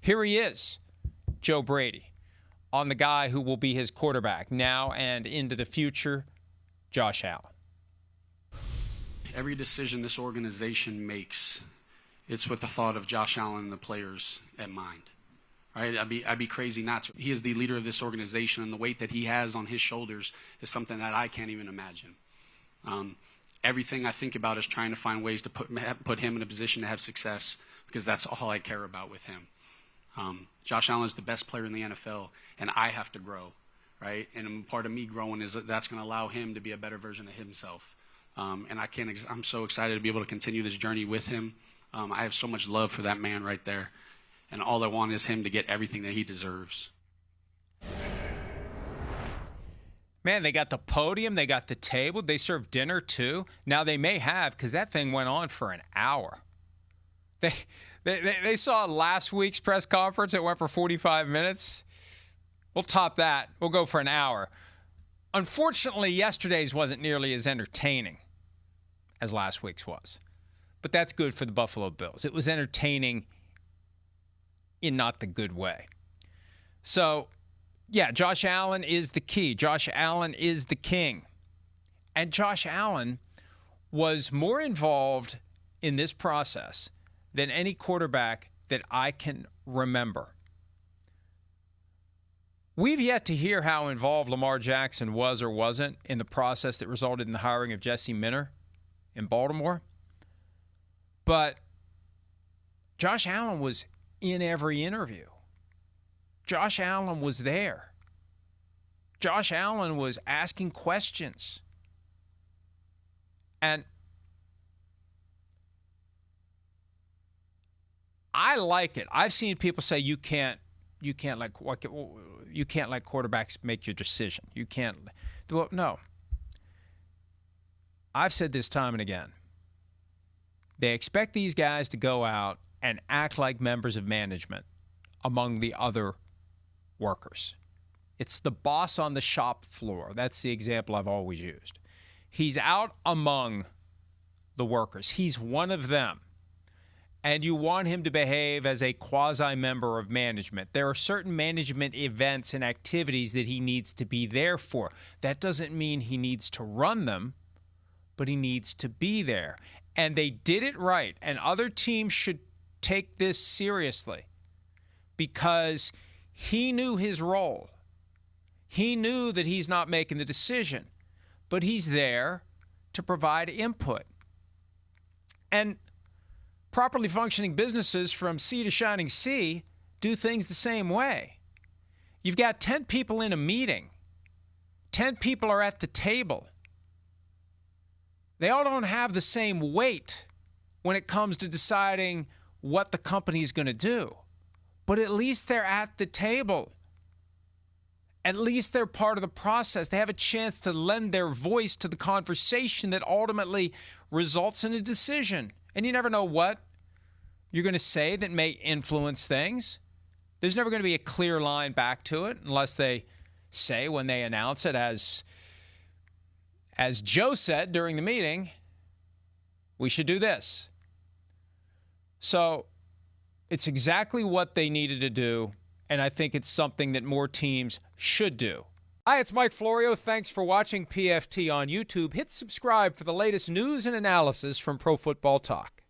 Here he is, Joe Brady, on the guy who will be his quarterback now and into the future, Josh Allen. Every decision this organization makes, it's with the thought of Josh Allen and the players in mind. Right? I'd be crazy not to. He is the leader of this organization, and the weight that he has on his shoulders is something that I can't even imagine. Everything I think about is trying to find ways to put him in a position to have success, because that's all I care about with him. Josh Allen is the best player in the NFL, and I have to grow, right? And part of me growing is that's going to allow him to be a better version of himself. And I'm so excited to be able to continue this journey with him. I have so much love for that man right there. And all I want is him to get everything that he deserves. Man, they got the podium, they got the table, they served dinner too. Now they may have, because that thing went on for an hour. They saw last week's press conference. It went for 45 minutes. We'll top that. We'll go for an hour. Unfortunately, yesterday's wasn't nearly as entertaining as last week's was. But that's good for the Buffalo Bills. It was entertaining in not the good way. So, yeah, Josh Allen is the key. Josh Allen is the king. And Josh Allen was more involved in this process than any quarterback that I can remember. We've yet to hear how involved Lamar Jackson was or wasn't in the process that resulted in the hiring of Jesse Minter in Baltimore. But Josh Allen was in every interview. Josh Allen was there. Josh Allen was asking questions. And I like it. I've seen people say you can't let quarterbacks make your decision. You can't. Well, no. I've said this time and again. They expect these guys to go out and act like members of management among the other workers. It's the boss on the shop floor. That's the example I've always used. He's out among the workers. He's one of them. And you want him to behave as a quasi-member of management. There are certain management events and activities that he needs to be there for. That doesn't mean he needs to run them, but he needs to be there. And they did it right. And other teams should take this seriously, because he knew his role. He knew that he's not making the decision, but he's there to provide input. And properly functioning businesses from sea to shining sea do things the same way. You've got 10 people in a meeting. 10 people are at the table. They all don't have the same weight when it comes to deciding what the company's going to do. But at least they're at the table. At least they're part of the process. They have a chance to lend their voice to the conversation that ultimately results in a decision. And you never know what you're going to say that may influence things. There's never going to be a clear line back to it unless they say when they announce it, as Joe said during the meeting, we should do this. So it's exactly what they needed to do, and I think it's something that more teams should do. Hi, it's Mike Florio. Thanks for watching PFT on YouTube. Hit subscribe for the latest news and analysis from Pro Football Talk.